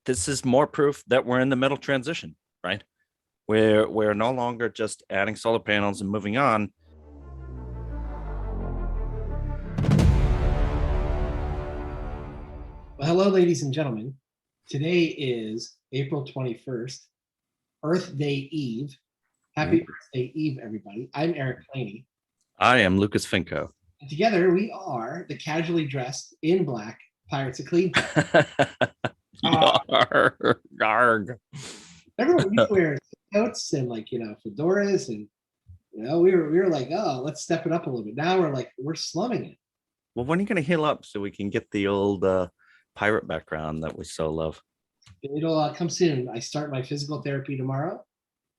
this is more proof that we're in the middle transition, right? We're no longer just adding solar panels and moving on. Well, hello, ladies and gentlemen. Today is April 21st, Earth Day Eve. Happy Earth Day Eve, everybody. I'm Eric Claney. I am Lucas Finko. And together we are the casually dressed in black Pirates of Clean. Garg. Everyone used to wear coats and fedoras, and we were like, oh, let's step it up a little bit. Now we're slumming it. Well, when are you going to heal up so we can get the old pirate background that we so love? It'll come soon. I start my physical therapy tomorrow.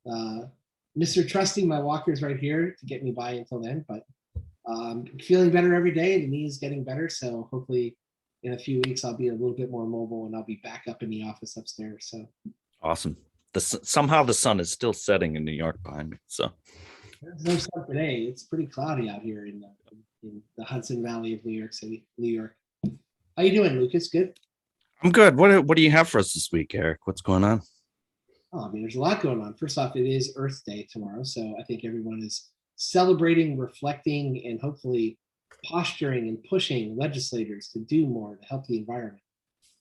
Mr. Trusty, my walker, is right here to get me by until then, but feeling better every day. The knee is getting better, so hopefully in a few weeks I'll be a little bit more mobile and I'll be back up in the office upstairs. So awesome. Somehow the sun is still setting in New York behind me. So there's no sun today. It's pretty cloudy out here in the Hudson Valley of New York City, New York. How you doing, Lucas? Good? I'm good. What do you have for us this week, Eric? What's going on? Oh, I mean, there's a lot going on. First off, it is Earth Day tomorrow, so I think everyone is celebrating, reflecting, and hopefully posturing and pushing legislators to do more to help the environment,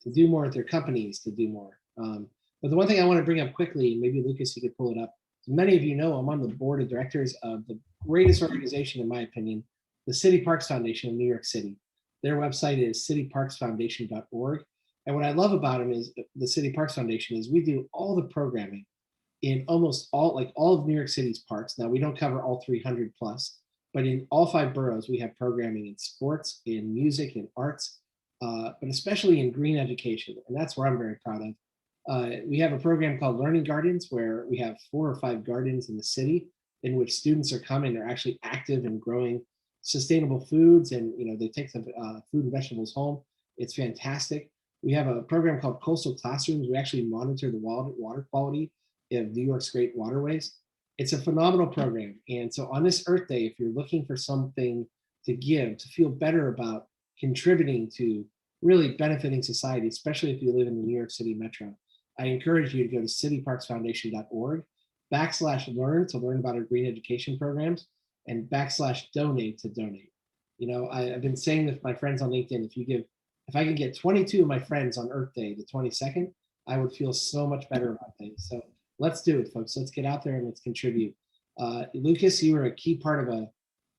to do more at their companies, to do more. But the one thing I want to bring up quickly, maybe Lucas, you could pull it up. Many of you know I'm on the board of directors of the greatest organization, in my opinion, the City Parks Foundation of New York City. Their website is cityparksfoundation.org. And what I love about them is the City Parks Foundation is we do all the programming in almost all of New York City's parks. Now, we don't cover all 300 plus, but in all 5 boroughs, we have programming in sports, in music, in arts, but especially in green education. And that's where I'm very proud of. We have a program called Learning Gardens, where we have 4 or 5 gardens in the city in which students are coming. They're actually active and growing sustainable foods, and they take the food and vegetables home. It's fantastic. We have a program called Coastal Classrooms. We actually monitor the water quality of New York's great waterways. It's a phenomenal program. And so on this Earth Day, if you're looking for something to give, to feel better about contributing to really benefiting society, especially if you live in the New York City metro, I encourage you to go to cityparksfoundation.org/learn to learn about our green education programs, and /donate to donate. I've been saying with my friends on LinkedIn, if I can get 22 of my friends on Earth Day, the 22nd, I would feel so much better about things. So let's do it, folks. Let's get out there and let's contribute. Lucas, you were a key part of a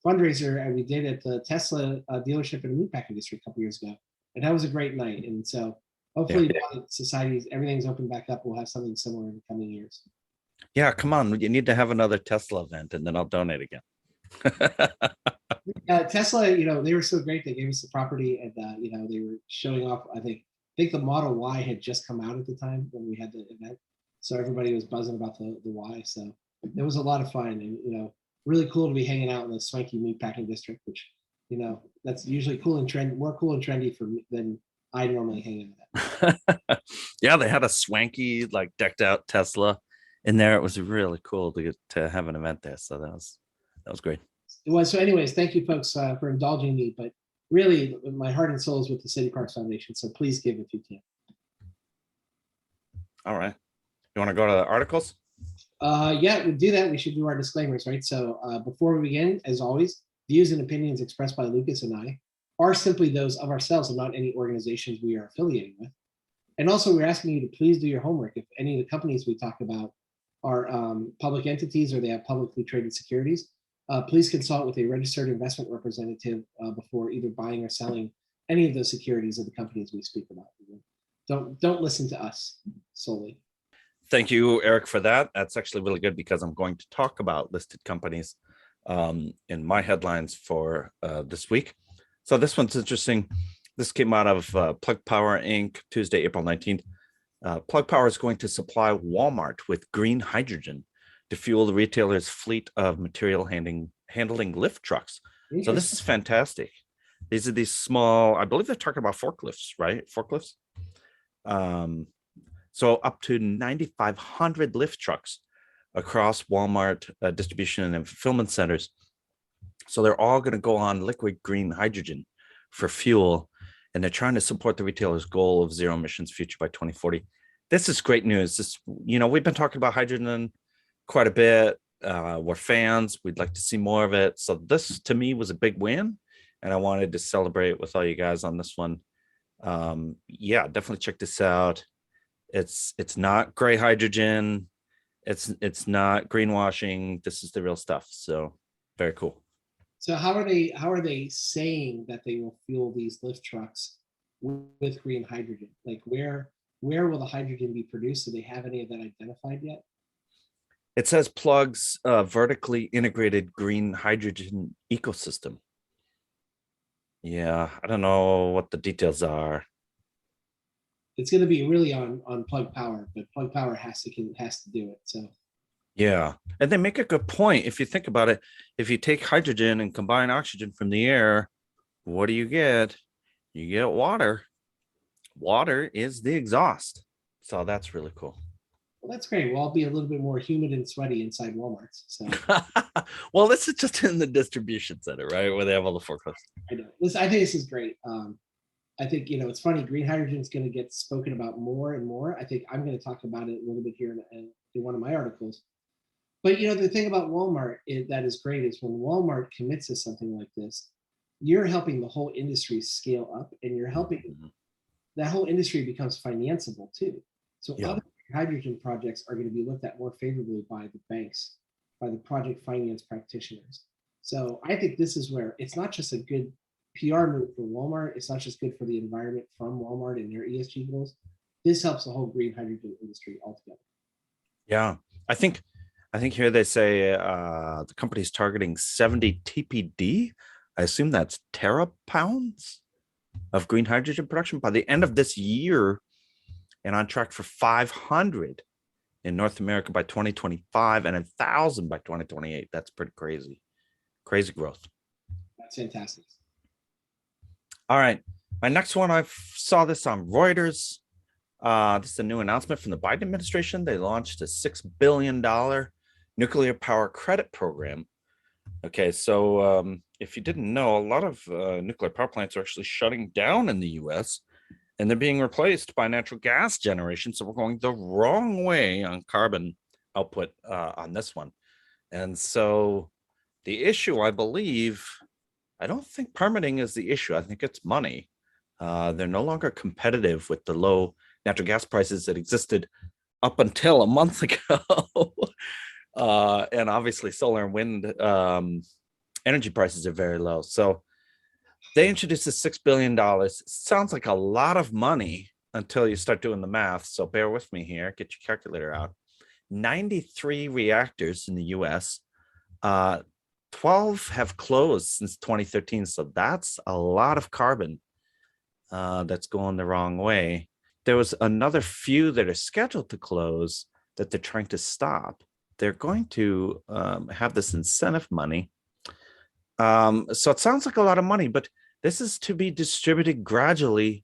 fundraiser we did at the Tesla dealership in the meatpacking district a couple years ago. And that was a great night. And so hopefully now that society's, everything's opened back up, we'll have something similar in the coming years. Yeah, come on. You need to have another Tesla event and then I'll donate again. Tesla, they were so great. They gave us the property, and they were showing off. I think the Model Y had just come out at the time when we had the event, so everybody was buzzing about the Y. So it was a lot of fun, and really cool to be hanging out in the swanky meatpacking district, which that's usually cool and trendy, more cool and trendy for me than I normally hang out at. Yeah, they had a swanky, decked out Tesla in there. It was really cool to have an event there. So that was great. It was. So anyways, thank you folks for indulging me, but really my heart and soul is with the City Parks Foundation. So please give if you can. All right. You want to go to the articles? Yeah, we do that. We should do our disclaimers, right? So before we begin, as always, views and opinions expressed by Lucas and I are simply those of ourselves and not any organizations we are affiliating with. And also we're asking you to please do your homework. If any of the companies we talk about are public entities or they have publicly traded securities, please consult with a registered investment representative before either buying or selling any of those securities of the companies we speak about. Don't listen to us solely. Thank you, Eric, for that. That's actually really good because I'm going to talk about listed companies in my headlines for this week. So this one's interesting. This came out of Plug Power Inc. Tuesday, April 19th. Plug Power is going to supply Walmart with green hydrogen to fuel the retailer's fleet of material handling lift trucks. So this is fantastic. These are these small, I believe they're talking about forklifts, right? Forklifts. So up to 9,500 lift trucks across Walmart distribution and fulfillment centers. So they're all going to go on liquid green hydrogen for fuel. And they're trying to support the retailer's goal of zero emissions future by 2040. This is great news. We've been talking about hydrogen quite a bit. We're fans. We'd like to see more of it. So this to me was a big win, and I wanted to celebrate with all you guys on this one. Yeah, definitely check this out. It's not gray hydrogen. It's not greenwashing. This is the real stuff. So very cool. So how are they saying that they will fuel these lift trucks with green hydrogen? Like where will the hydrogen be produced? Do they have any of that identified yet? It says plugs vertically integrated green hydrogen ecosystem. Yeah, I don't know what the details are. It's going to be really on Plug Power, but Plug Power has to do it. So Yeah. And they make a good point. If you think about it, if you take hydrogen and combine oxygen from the air, what do you get? You get water. Water is the exhaust. So that's really cool. well, that's great. Well, I'll be a little bit more humid and sweaty inside Walmart. So Well, this is just in the distribution center, right? Where they have all the forklifts. I know this. I think this is great. I think it's funny. Green hydrogen is going to get spoken about more and more. I think I'm going to talk about it a little bit here in one of my articles. But the thing about Walmart that is great is when Walmart commits to something like this, you're helping the whole industry scale up, and you're helping Mhm. that whole industry becomes financeable too. So Yeah. other hydrogen projects are going to be looked at more favorably by the banks, by the project finance practitioners. So I think this is where it's not just a good PR move for Walmart. It's not just good for the environment from Walmart and their ESG goals. This helps the whole green hydrogen industry altogether. Yeah. I think I think here they say the company's targeting 70 TPD. I assume that's terapounds of green hydrogen production by the end of this year, and on track for 500 in North America by 2025 and 1,000 by 2028. That's pretty crazy. Crazy growth. That's fantastic. All right. My next one, I saw this on Reuters. This is a new announcement from the Biden administration. They launched a $6 billion nuclear power credit program. Okay, so if you didn't know, a lot of nuclear power plants are actually shutting down in the US, and they're being replaced by natural gas generation. So we're going the wrong way on carbon output on this one. And so the issue, I believe, I don't think permitting is the issue. I think it's money. They're no longer competitive with the low natural gas prices that existed up until a month ago. And obviously, solar and wind energy prices are very low. So they introduced this $6 billion. Sounds like a lot of money until you start doing the math. So bear with me here. Get your calculator out. 93 reactors in the US. 12 have closed since 2013. So that's a lot of carbon that's going the wrong way. There was another few that are scheduled to close that they're trying to stop. They're going to have this incentive money. So it sounds like a lot of money, but this is to be distributed gradually,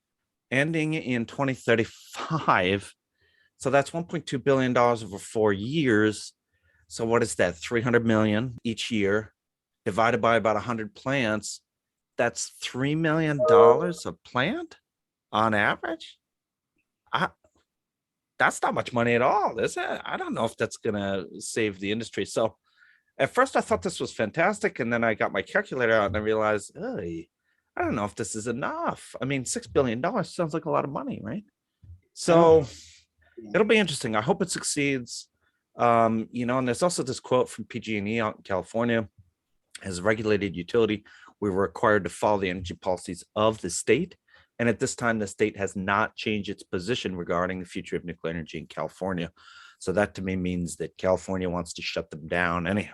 ending in 2035. So that's $1.2 billion over 4 years. So what is that? 300 million each year divided by about 100 plants. That's $3 million a plant on average. I, that's not much money at all, is it? I don't know if that's going to save the industry. So at first I thought this was fantastic. And then I got my calculator out and I realized, hey, I don't know if this is enough. I mean, $6 billion sounds like a lot of money, right? So it'll be interesting. I hope it succeeds. And there's also this quote from PG&E out in California. As a regulated utility, we were required to follow the energy policies of the state. And at this time, the state has not changed its position regarding the future of nuclear energy in California. So that to me means that California wants to shut them down anyhow.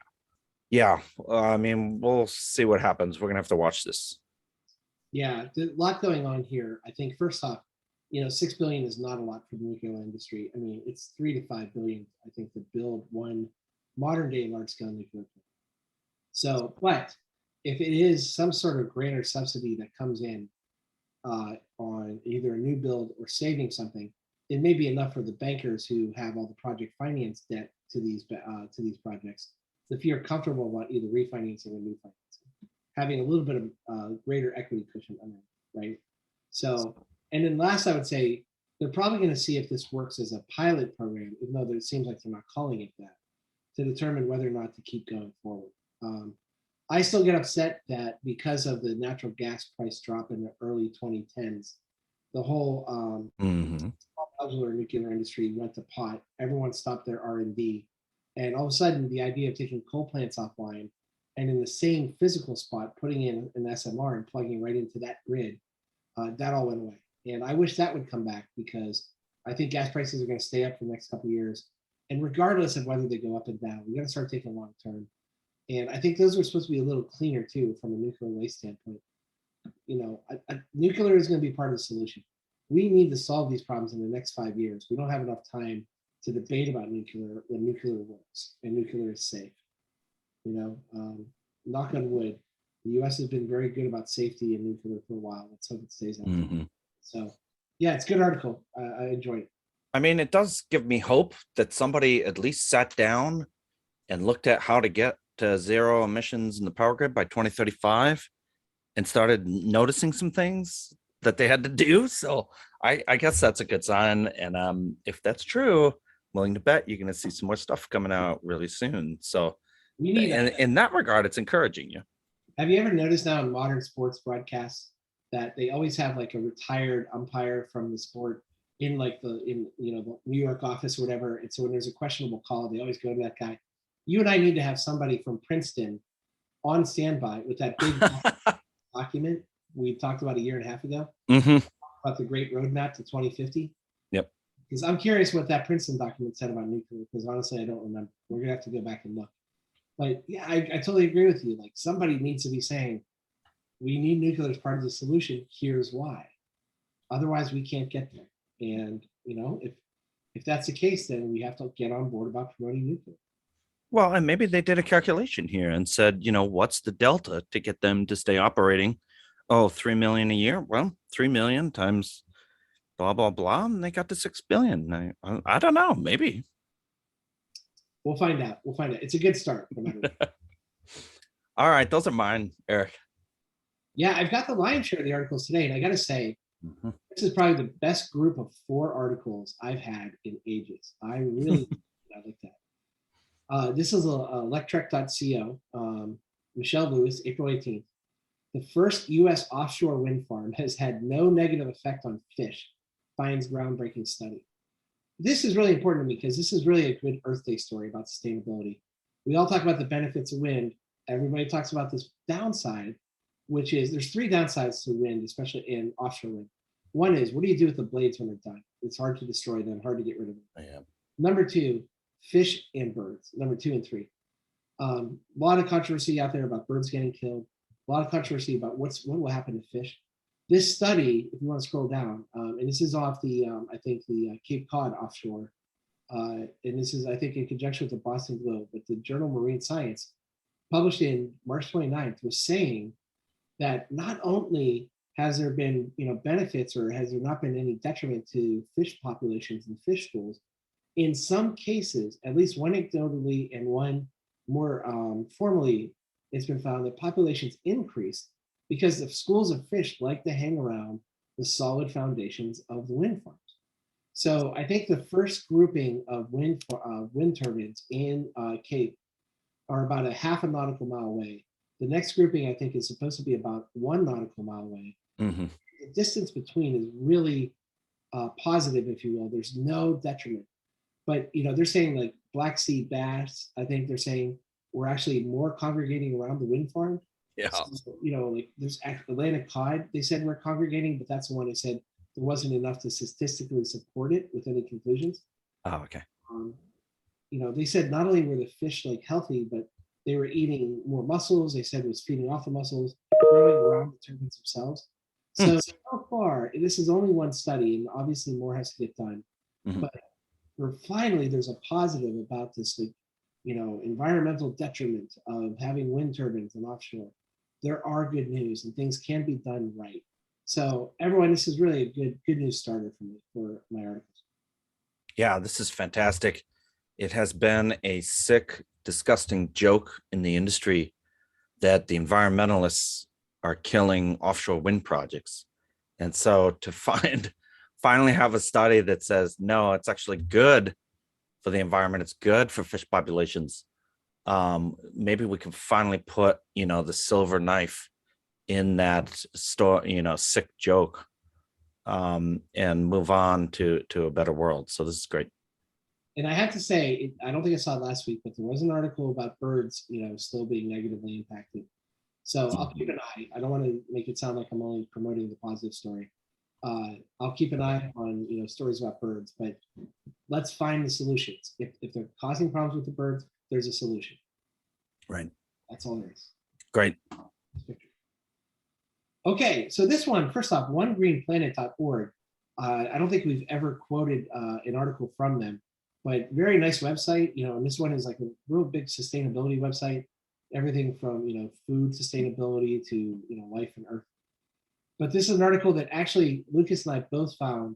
Yeah, I mean, we'll see what happens. We're going to have to watch this. Yeah, a lot going on here. I think first off, 6 billion is not a lot for the nuclear industry. I mean, it's 3 to 5 billion, I think, to build one modern day large scale nuclear plant. So, but if it is some sort of grant or subsidy that comes in on either a new build or saving something, it may be enough for the bankers who have all the project finance debt to these projects. If you're comfortable about either refinancing or new financing, having a little bit of greater equity cushion on it, right? So, and then last, I would say they're probably going to see if this works as a pilot program, even though it seems like they're not calling it that, to determine whether or not to keep going forward. I still get upset that because of the natural gas price drop in the early 2010s, the whole Mhm. modular nuclear industry went to pot. Everyone stopped their R&D, and all of a sudden, the idea of taking coal plants offline and in the same physical spot, putting in an SMR and plugging right into that grid, that all went away. And I wish that would come back because I think gas prices are going to stay up for the next couple of years. And regardless of whether they go up and down, we got to start taking long term. And I think those are supposed to be a little cleaner too from a nuclear waste standpoint. Nuclear is going to be part of the solution. We need to solve these problems in the next 5 years. We don't have enough time to debate about nuclear when nuclear works and nuclear is safe. Knock on wood, the U.S. has been very good about safety in nuclear for a while. Let's hope it stays that way. Mhm. So, yeah, it's a good article. I enjoyed it. I mean, it does give me hope that somebody at least sat down and looked at how to get to zero emissions in the power grid by 2035 and started noticing some things that they had to do. So I guess that's a good sign. And if that's true, willing to bet you're going to see some more stuff coming out really soon. So We need in that regard, it's encouraging you. Have you ever noticed now in modern sports broadcasts that they always have like a retired umpire from the sport in like the New York office or whatever? And so when there's a questionable call, they always go to that guy. You and I need to have somebody from Princeton on standby with that big document we talked about a year and a half ago Mhm. about the great roadmap to 2050. Yep. Because I'm curious what that Princeton document said about nuclear, because honestly, I don't remember. We're gonna have to go back and look. But yeah, I totally agree with you. Like somebody needs to be saying, we need nuclear as part of the solution. Here's why. Otherwise, we can't get there. And if that's the case, then we have to get on board about promoting nuclear. Well, and maybe they did a calculation here and said, what's the delta to get them to stay operating? Oh, 3 million a year. Well, 3 million times blah, blah, blah. And they got to 6 billion. I don't know. Maybe. We'll find out. We'll find out. It's a good start, no matter what. All right. Those are mine, Eric. Yeah, I've got the lion's share of the articles today. And I got to say, Mhm. this is probably the best group of 4 articles I've had in ages. I really like that. This is electrek.co, Michelle Lewis, April 18th. The first U.S. offshore wind farm has had no negative effect on fish, finds groundbreaking study. This is really important to me because this is really a good Earth Day story about sustainability. We all talk about the benefits of wind. Everybody talks about this downside, which is there's 3 downsides to wind, especially in offshore wind. One is, what do you do with the blades when they're done? It's hard to destroy them, hard to get rid of them. Yeah. Number 2, fish and birds. Number 2 and 3. A lot of controversy out there about birds getting killed. A lot of controversy about what will happen to fish. This study, if you want to scroll down, and this is off the I think the Cape Cod offshore, and this is I think in conjunction with the Boston Globe, but the journal Marine Science, published in March 29th, was saying that not only has there been benefits or has there not been any detriment to fish populations and fish schools, in some cases, at least one anecdotally and one more formally, it's been found that populations increase because the schools of fish like to hang around the solid foundations of the wind farms. So I think the first grouping of wind turbines in Cape are about a half a nautical mile away. The next grouping I think is supposed to be about 1 nautical mile away. Mm-hmm. The distance between is really positive, if you will. There's no detriment. But they're saying like Black Sea bass. I think they're saying we're actually more congregating around the wind farm. Yeah. So, like there's Atlantic cod. They said we're congregating, but that's the one they said there wasn't enough to statistically support it with any conclusions. Oh, okay. They said not only were the fish like healthy, but they were eating more mussels. They said it was feeding off the mussels, growing around the turbines themselves. So far, this is only one study, and obviously more has to get done. Mm-hmm. But finally, there's a positive about this, environmental detriment of having wind turbines and offshore. There are good news, and things can be done right. So, everyone, this is really a good news starter for me for my articles. Yeah, this is fantastic. It has been a sick, disgusting joke in the industry that the environmentalists are killing offshore wind projects. And so to find finally have a study that says, no, it's actually good for the environment. It's good for fish populations. Maybe we can finally put, the silver knife in that sick joke, and move on to a better world. So this is great. And I have to say, I don't think I saw it last week, but there was an article about birds, still being negatively impacted. So I'll keep an eye. I don't want to make it sound like I'm only promoting the positive story. I'll keep an eye on stories about birds, but let's find the solutions. If they're causing problems with the birds, there's a solution. Right. That's all there is. Great. Okay, so this one, first off, onegreenplanet.org. I don't think we've ever quoted an article from them, but very nice website. And this one is like a real big sustainability website. Everything from food sustainability to life and Earth. But this is an article that actually Lucas and I both found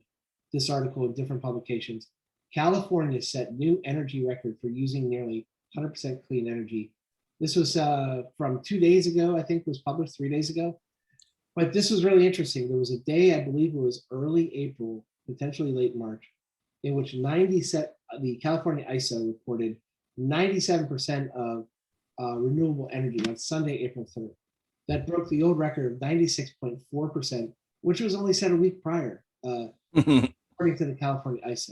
this article in different publications. California set new energy record for using nearly 100% clean energy. This was from 2 days ago, I think, was published 3 days ago. But this was really interesting. There was a day, I believe it was early April, potentially late March, in which the California ISO reported 97% of renewable energy on Sunday, April 3rd. That broke the old record of 96.4%, which was only set a week prior, according to the California ISO.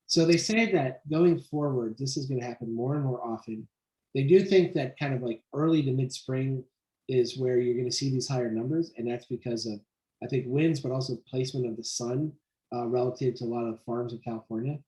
So they say that going forward, this is going to happen more and more often. They do think that kind of like early to mid-spring is where you're going to see these higher numbers. And that's because of, I think, winds, but also placement of the sun relative to a lot of farms in California.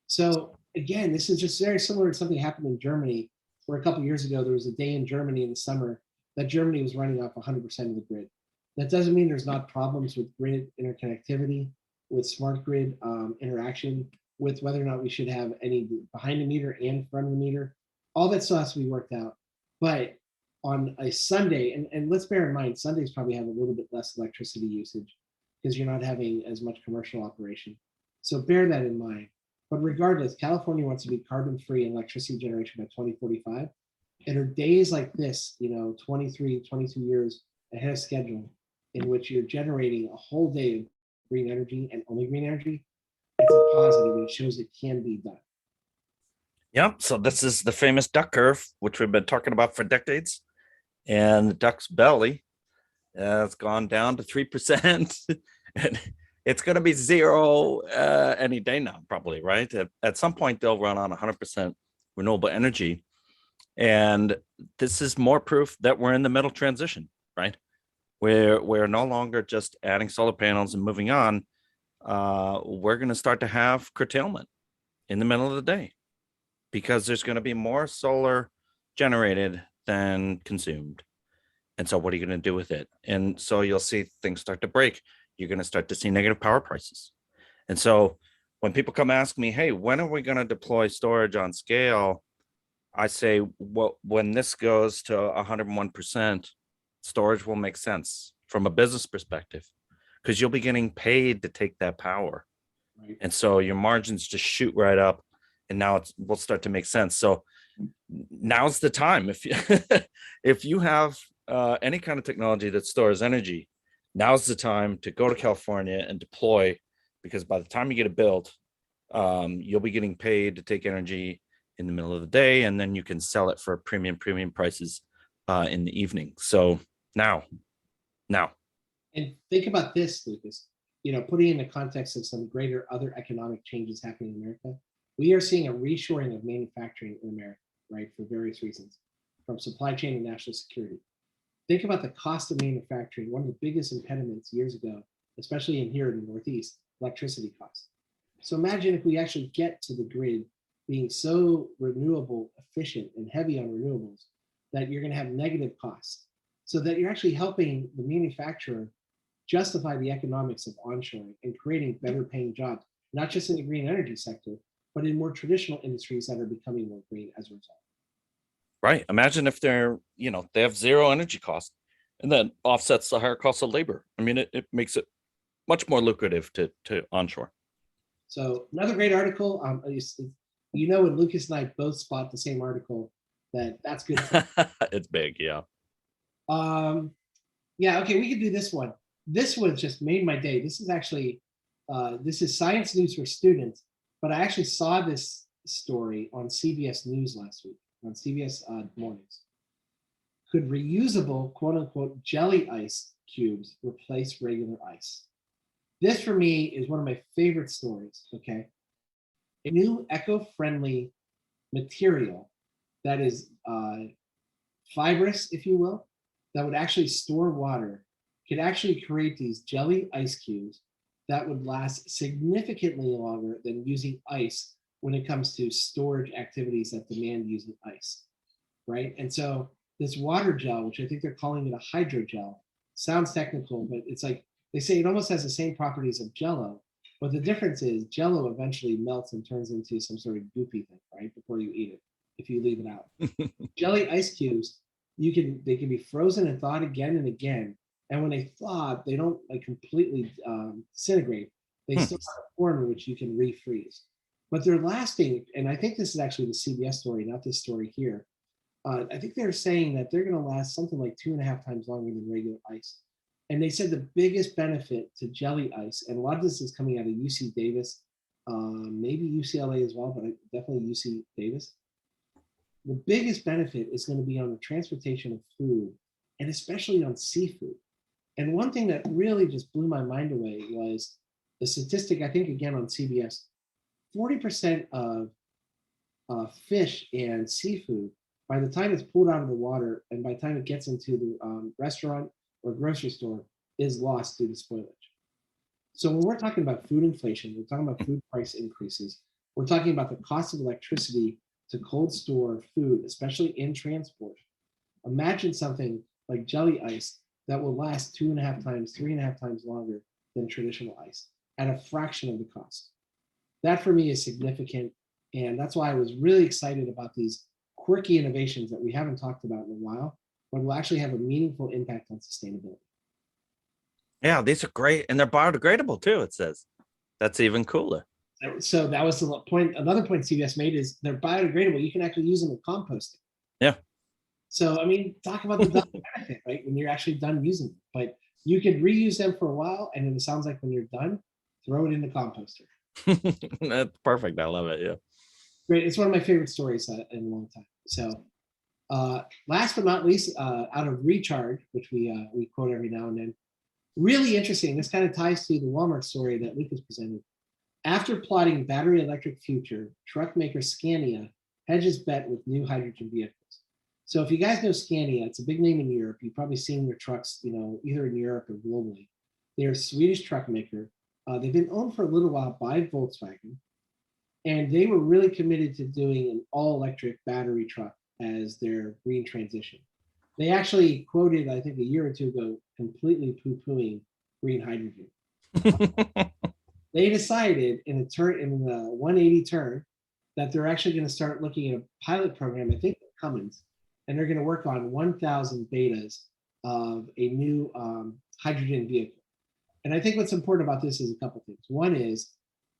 So again, this is just very similar to something happened in Germany, where a couple of years ago, there was a day in Germany in the summer that Germany was running off 100% of the grid. That doesn't mean there's not problems with grid interconnectivity, with smart grid interaction, with whether or not we should have any behind the meter and front of the meter. All that still has to be worked out. But on a Sunday, and let's bear in mind, Sundays probably have a little bit less electricity usage because you're not having as much commercial operation. So bear that in mind. But regardless, California wants to be carbon-free in electricity generation by 2045. And there are days like this, 23, 22 years ahead of schedule, in which you're generating a whole day of green energy and only green energy. It's a positive, and it shows it can be done. Yep. So this is the famous duck curve, which we've been talking about for decades. And the duck's belly has gone down to 3%. And it's going to be zero any day now, probably, right? At some point, they'll run on 100% renewable energy. And this is more proof that we're in the middle transition, right? We're no longer just adding solar panels and moving on. We're going to start to have curtailment in the middle of the day because there's going to be more solar generated than consumed. And so what are you going to do with it? And so you'll see things start to break. You're going to start to see negative power prices. And so when people come ask me, hey, when are we going to deploy storage on scale? I say, well, when this goes to 101%, storage will make sense from a business perspective because you'll be getting paid to take that power. Right. And so your margins just shoot right up, and now will start to make sense. So now's the time. If you have any kind of technology that stores energy, now's the time to go to California and deploy, because by the time you get it built, you'll be getting paid to take energy in the middle of the day, and then you can sell it for premium prices in the evening. So now. And think about this, Lucas, putting in the context of some greater other economic changes happening in America, we are seeing a reshoring of manufacturing in America, right? For various reasons, from supply chain and national security. Think about the cost of manufacturing. One of the biggest impediments years ago, especially in here in the Northeast, electricity costs. So imagine if we actually get to the grid being so renewable, efficient, and heavy on renewables that you're going to have negative costs, so that you're actually helping the manufacturer justify the economics of onshoring and creating better paying jobs, not just in the green energy sector, but in more traditional industries that are becoming more green as a result. Right. Imagine if they have zero energy cost and then offsets the higher cost of labor. I mean, it makes it much more lucrative to onshore. So another great article. When Lucas and I both spot the same article, that's good. It's big, yeah. Yeah, okay, we could do this one. This one just made my day. This is actually this is science news for students, but I actually saw this story on CBS News last week, on CBS Mornings. Could reusable, quote unquote, jelly ice cubes replace regular ice? This for me is one of my favorite stories, okay? A new eco-friendly material that is fibrous, if you will, that would actually store water, could actually create these jelly ice cubes that would last significantly longer than using ice when it comes to storage activities that demand using ice, right? And so this water gel, which I think they're calling it a hydrogel, sounds technical, but it's like they say it almost has the same properties of Jello, but the difference is Jello eventually melts and turns into some sort of goopy thing, right? Before you eat it, if you leave it out. Jelly ice cubes, they can be frozen and thawed again and again. And when they thaw, they don't like completely disintegrate. They still have a form in which you can refreeze. But they're lasting, and I think this is actually the CBS story, not this story here. I think they're saying that they're going to last something like 2.5 times longer than regular ice. And they said the biggest benefit to jelly ice, and a lot of this is coming out of UC Davis, maybe UCLA as well, but definitely UC Davis. The biggest benefit is going to be on the transportation of food, and especially on seafood. And one thing that really just blew my mind away was the statistic, I think again on CBS, 40% of fish and seafood, by the time it's pulled out of the water and by the time it gets into the restaurant or grocery store, is lost due to spoilage. So when we're talking about food inflation, we're talking about food price increases, we're talking about the cost of electricity to cold store food, especially in transport. Imagine something like jelly ice that will last 2.5 times, 3.5 times longer than traditional ice at a fraction of the cost. That for me is significant. And that's why I was really excited about these quirky innovations that we haven't talked about in a while, but will actually have a meaningful impact on sustainability. Yeah, these are great. And they're biodegradable too, it says. That's even cooler. So that was the point. Another point CBS made is they're biodegradable. You can actually use them in composting. Yeah. So, I mean, talk about the double benefit, right? When you're actually done using them, but you could reuse them for a while. And then it sounds like when you're done, throw it in the composter. That's perfect. I love it. Yeah. Great. It's one of my favorite stories in a long time. So last but not least, out of Recharge, which we quote every now and then, really interesting. This kind of ties to the Walmart story that Lucas presented. After plotting battery electric future, truck maker Scania hedges bet with new hydrogen vehicles. So if you guys know Scania, it's a big name in Europe. You've probably seen their trucks, either in Europe or globally. They're a Swedish truck maker. They've been owned for a little while by Volkswagen, and they were really committed to doing an all-electric battery truck as their green transition. They actually quoted, I think a year or two ago, completely poo-pooing green hydrogen. They decided in the 180 turn that they're actually going to start looking at a pilot program, I think Cummins, and they're going to work on 1,000 betas of a new hydrogen vehicle. And I think what's important about this is a couple things. One is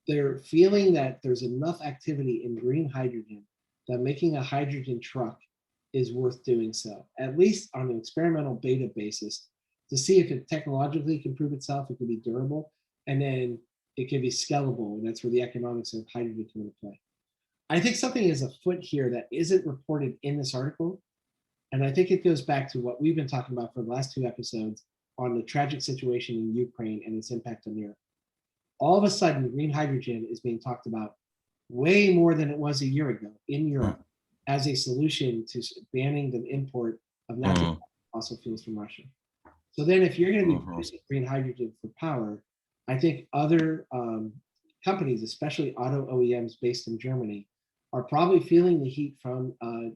they're feeling that there's enough activity in green hydrogen that making a hydrogen truck is worth doing so, at least on an experimental beta basis, to see if it technologically can prove itself, it can be durable, and then it can be scalable, and that's where the economics of hydrogen come into play. I think something is afoot here that isn't reported in this article, and I think it goes back to what we've been talking about for the last 2 episodes on the tragic situation in Ukraine and its impact on Europe. All of a sudden, green hydrogen is being talked about way more than it was a year ago in Europe as a solution to banning the import of natural fossil fuels from Russia. So then if you're going to be producing green hydrogen for power, I think other companies, especially auto OEMs based in Germany, are probably feeling the heat from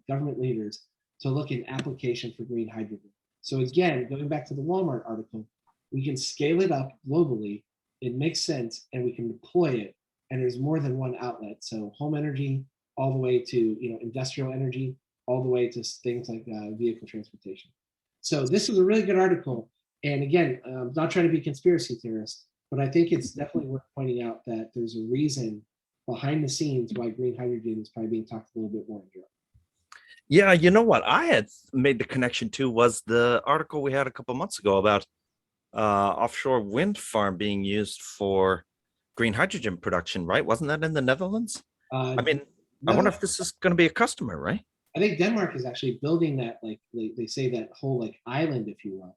government leaders to look at application for green hydrogen. So again, going back to the Walmart article, we can scale it up globally, it makes sense, and we can deploy it, and there's more than one outlet. So home energy, all the way to industrial energy, all the way to things like vehicle transportation. So this is a really good article. And again, I'm not trying to be a conspiracy theorist, but I think it's definitely worth pointing out that there's a reason behind the scenes why green hydrogen is probably being talked a little bit more in Europe. Yeah, you know what I had made the connection to was the article we had a couple months ago about offshore wind farm being used for green hydrogen production, right? Wasn't that in the Netherlands? Uh, I mean, I wonder Netherlands- if this is going to be a customer, right? I think Denmark is actually building that, like they say, that whole like island, if you will,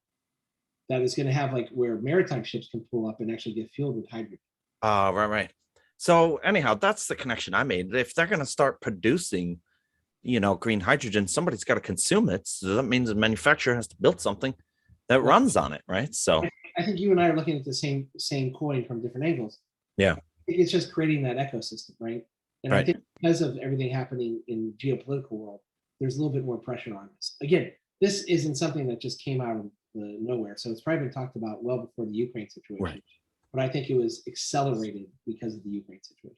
that is going to have like where maritime ships can pull up and actually get fueled with hydrogen. Right, right. So anyhow, that's the connection I made. If they're going to start producing, green hydrogen, somebody's got to consume it. So that means the manufacturer has to build something that Well, runs on it, right? So I think you and I are looking at the same coin from different angles. yeah, I think it's just creating that ecosystem, right? And I right. think because of everything happening in geopolitical world, there's a little bit more pressure on this. Again, this isn't something that just came out of nowhere. So it's probably been talked about well before the Ukraine situation. Right. But I think it was accelerated because of the Ukraine situation.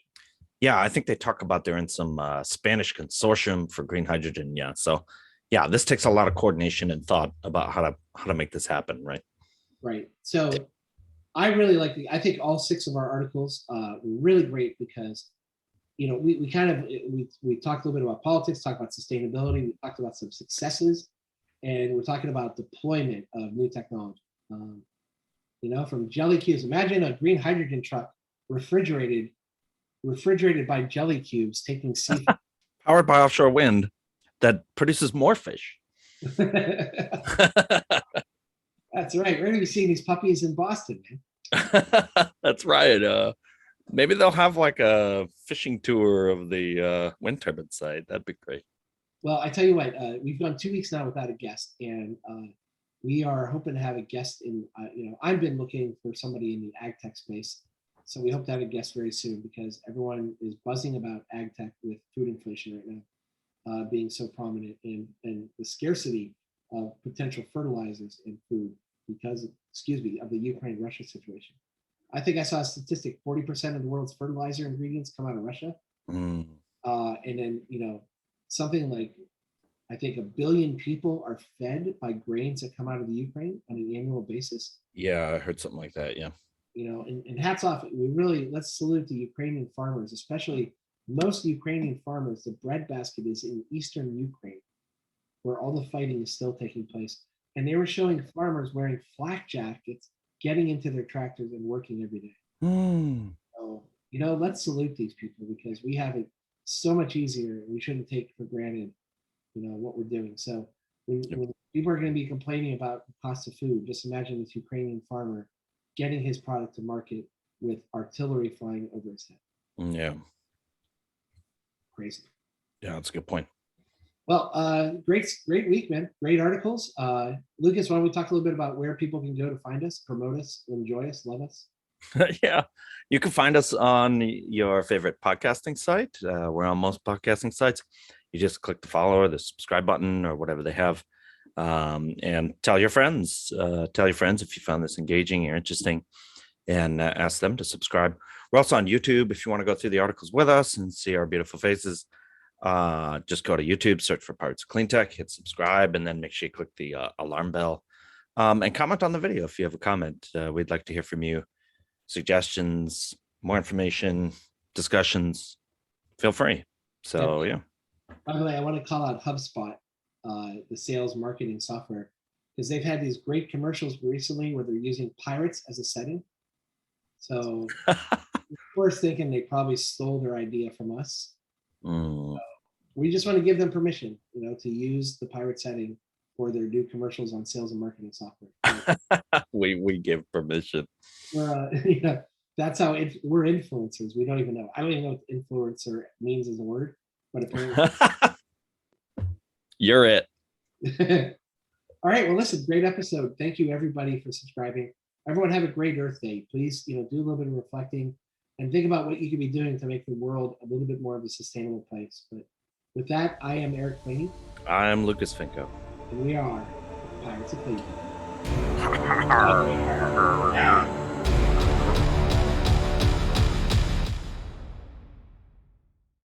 Yeah, I think they talk about they're in some Spanish consortium for green hydrogen. Yeah, so yeah, this takes a lot of coordination and thought about how to make this happen, right? Right. So I really like I think all 6 of our articles were really great because we kind of we talked a little bit about politics, talked about sustainability, we talked about some successes, and we're talking about deployment of new technology. From jelly cubes. Imagine a green hydrogen truck refrigerated by jelly cubes taking seafood. Powered by offshore wind that produces more fish. That's right. We're going to be seeing these puppies in Boston, man. That's right. Maybe they'll have like a fishing tour of the wind turbine site. That'd be great. Well, I tell you what, we've gone 2 weeks now without a guest, and we are hoping to have a guest in. I've been looking for somebody in the ag tech space, so we hope to have a guest very soon because everyone is buzzing about ag tech with food inflation right now being so prominent, and the scarcity of potential fertilizers and food because of the Ukraine-Russia situation. I think I saw a statistic: 40% of the world's fertilizer ingredients come out of Russia, and then something like I think 1 billion people are fed by grains that come out of the Ukraine on an annual basis. Yeah, I heard something like that. Yeah. And hats off. Let's salute the Ukrainian farmers, especially most Ukrainian farmers. The breadbasket is in eastern Ukraine, where all the fighting is still taking place. And they were showing farmers wearing flak jackets, getting into their tractors and working every day. So, let's salute these people because we have it so much easier, and we shouldn't take for granted what we're doing. So when people are going to be complaining about the cost of food, just imagine this Ukrainian farmer getting his product to market with artillery flying over his head. Yeah. Crazy. Yeah, that's a good point. Well, great week, man. Great articles. Lucas, why don't we talk a little bit about where people can go to find us, promote us, enjoy us, love us? Yeah, you can find us on your favorite podcasting site. We're on most podcasting sites. You just click the follow or the subscribe button or whatever they have, and tell your friends. Tell your friends if you found this engaging or interesting, and ask them to subscribe. We're also on YouTube if you want to go through the articles with us and see our beautiful faces. Just go to YouTube, search for Pirates of Clean Tech, hit subscribe, and then make sure you click the alarm bell, and comment on the video if you have a comment. We'd like to hear from you. Suggestions, more information, discussions, feel free. So yeah. By the way, I want to call out HubSpot, the sales marketing software, because they've had these great commercials recently where they're using pirates as a setting. So we're thinking they probably stole their idea from us. So we just want to give them permission, to use the pirate setting for their new commercials on sales and marketing software. we give permission. That's how we're influencers. We don't even know. I don't even know what influencer means as a word, but apparently you're it. All right. Well, listen, great episode. Thank you everybody for subscribing. Everyone have a great Earth Day. Please, do a little bit of reflecting and think about what you could be doing to make the world a little bit more of a sustainable place. But with that, I am Eric Claney. I am Lucas Finko. And we are Pirates of Clean.